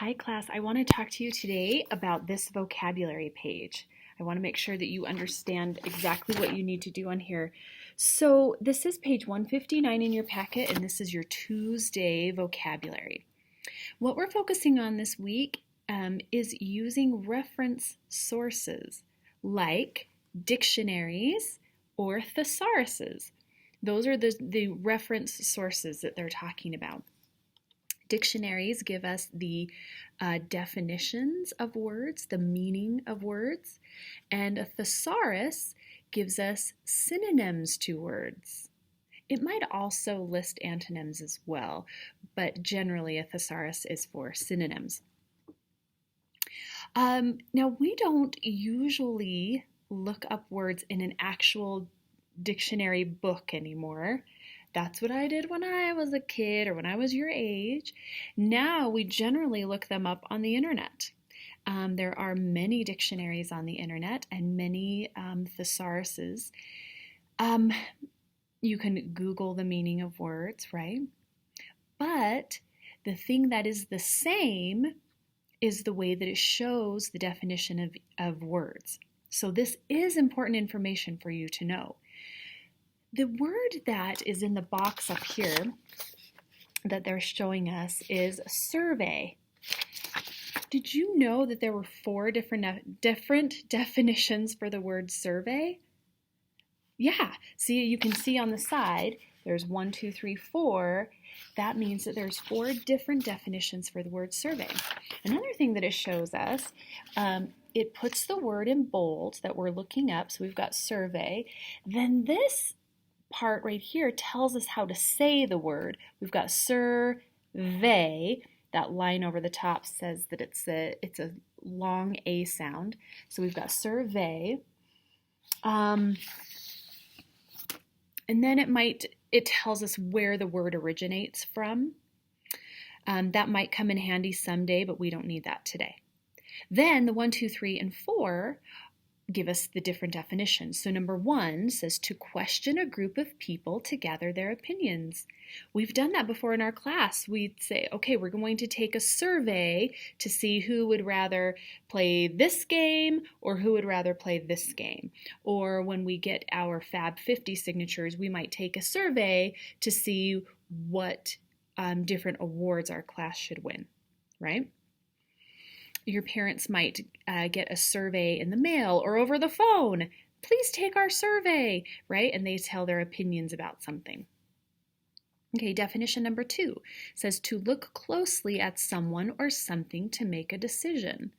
Hi class, I want to talk to you today about this vocabulary page. I want to make sure that you understand exactly what you need to do on here. So this is page 159 in your packet, and this is your Tuesday vocabulary. What we're focusing on this week is using reference sources like dictionaries or thesauruses. Those are the reference sources that they're talking about. Dictionaries give us the definitions of words, the meaning of words, and a thesaurus gives us synonyms to words. It might also list antonyms as well, but generally a thesaurus is for synonyms. Now, we don't usually look up words in an actual dictionary book anymore. That's what I did when I was a kid or when I was your age. Now we generally look them up on the internet. There are many dictionaries on the internet and many thesauruses. You can Google the meaning of words, right? But the thing that is the same is the way that it shows the definition of words. So this is important information for you to know. The word that is in the box up here that they're showing us is survey. Did you know that there were 4 different definitions for the word survey? Yeah, see, you can see on the side, there's 1, 2, 3, 4. That means that there's 4 different definitions for the word survey. Another thing that it shows us, it puts the word in bold that we're looking up, so we've got survey. Then this part right here tells us how to say the word. We've got survey. That line over the top says that it's a long A sound. So we've got survey. And then it tells us where the word originates from. That might come in handy someday, but we don't need that today. Then the 1, 2, 3, and 4 give us the different definitions. So number 1 says to question a group of people to gather their opinions. We've done that before in our class. We'd say, okay, we're going to take a survey to see who would rather play this game or who would rather play this game. Or when we get our Fab 50 signatures, we might take a survey to see what different awards our class should win, right? Your parents might get a survey in the mail or over the phone. Please take our survey, right? And they tell their opinions about something. Okay, definition number 2 says to look closely at someone or something to make a decision.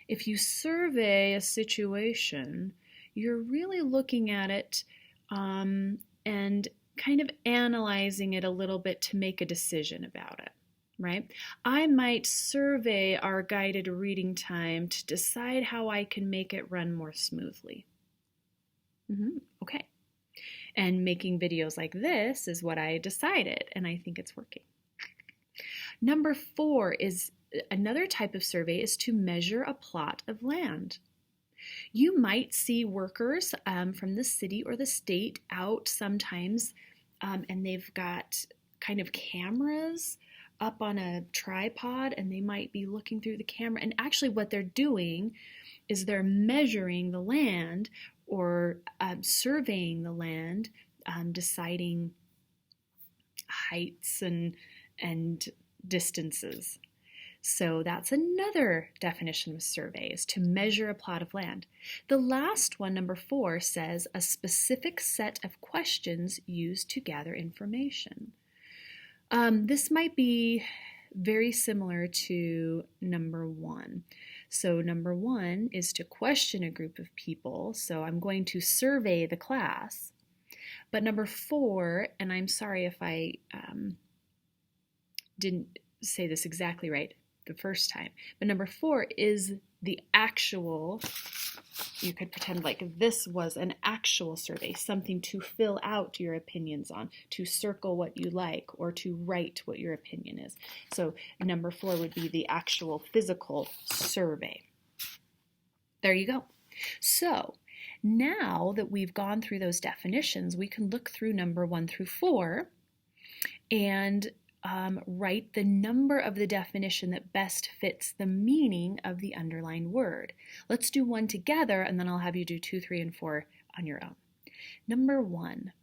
If you survey a situation, you're really looking at it and kind of analyzing it a little bit to make a decision about it. Right? I might survey our guided reading time to decide how I can make it run more smoothly. Okay. And making videos like this is what I decided, and I think it's working. Number 4 is another type of survey is to measure a plot of land. You might see workers from the city or the state out sometimes, and they've got kind of cameras up on a tripod, and they might be looking through the camera, and actually what they're doing is they're measuring the land or surveying the land, deciding heights and distances. So that's another definition of survey, is to measure a plot of land. The last one, number 4, says a specific set of questions used to gather information. This might be very similar to number 1. So number 1 is to question a group of people. So I'm going to survey the class. But number 4, and I'm sorry if I didn't say this exactly right the first time, but number 4 is the actual, you could pretend like this was an actual survey, something to fill out your opinions on, to circle what you like, or to write what your opinion is. So number 4 would be the actual physical survey. There you go. So now that we've gone through those definitions, we can look through number 1 through 4 and write the number of the definition that best fits the meaning of the underlined word. Let's do one together, and then I'll have you do 2, 3, and 4 on your own. Number 1,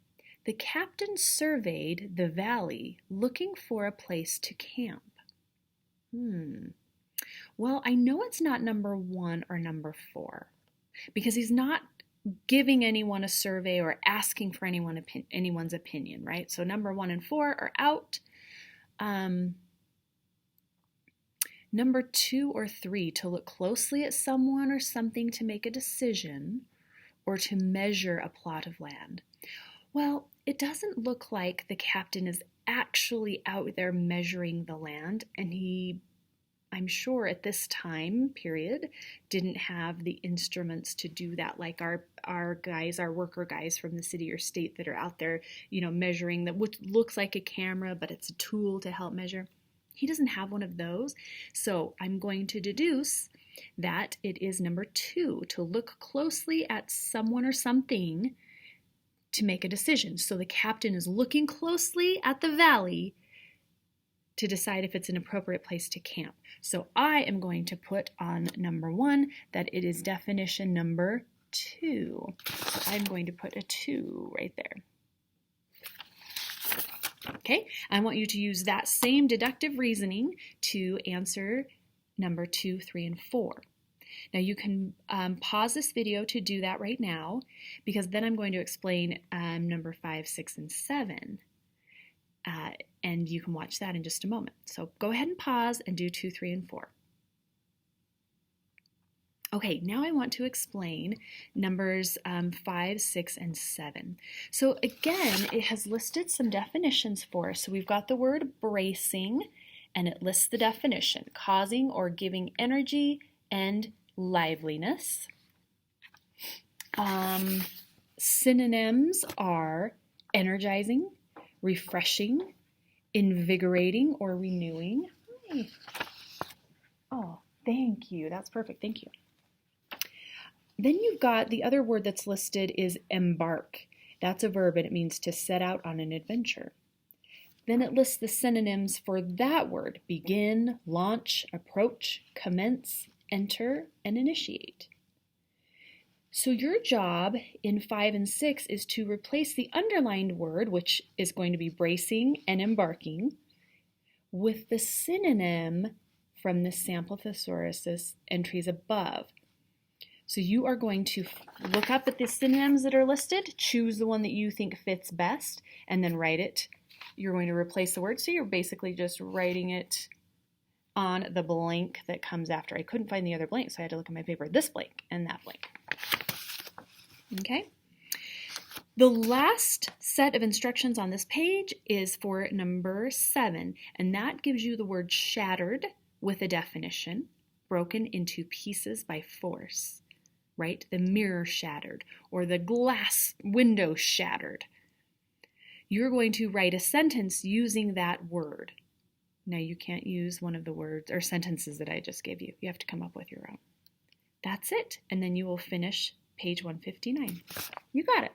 the captain surveyed the valley looking for a place to camp. Well, I know it's not number 1 or number 4 because he's not giving anyone a survey or asking for anyone's opinion, right? So number 1 and 4 are out. Number 2 or 3, to look closely at someone or something to make a decision or to measure a plot of land. Well, it doesn't look like the captain is actually out there measuring the land, and I'm sure at this time period, didn't have the instruments to do that, like our worker guys from the city or state that are out there, measuring that, which looks like a camera, but it's a tool to help measure. He doesn't have one of those, so I'm going to deduce that it is number 2, to look closely at someone or something to make a decision. So the captain is looking closely at the valley to decide if it's an appropriate place to camp. So I am going to put on number 1 that it is definition number 2. So I'm going to put a 2 right there. Okay, I want you to use that same deductive reasoning to answer number 2, 3, and 4. Now you can pause this video to do that right now, because then I'm going to explain number 5, 6, and 7. And you can watch that in just a moment. So go ahead and pause and do 2, 3, and 4. Okay, now I want to explain numbers 5, 6, and 7. So again, it has listed some definitions for us. So we've got the word bracing, and it lists the definition: causing or giving energy and liveliness. Synonyms are energizing, refreshing, invigorating, or renewing. Hi. Oh, thank you. That's perfect. Thank you. Then you've got the other word that's listed is embark. That's a verb, and it means to set out on an adventure. Then it lists the synonyms for that word: begin, launch, approach, commence, enter, and initiate. So your job in 5 and 6 is to replace the underlined word, which is going to be bracing and embarking, with the synonym from the sample thesaurus entries above. So you are going to look up at the synonyms that are listed, choose the one that you think fits best, and then write it. You're going to replace the word, so you're basically just writing it on the blank that comes after. I couldn't find the other blank, so I had to look at my paper. This blank and that blank. Okay. The last set of instructions on this page is for number 7, and that gives you the word shattered with a definition: broken into pieces by force, right? The mirror shattered, or the glass window shattered. You're going to write a sentence using that word. Now you can't use one of the words or sentences that I just gave you. You have to come up with your own. That's it, and then you will finish page 159. You got it.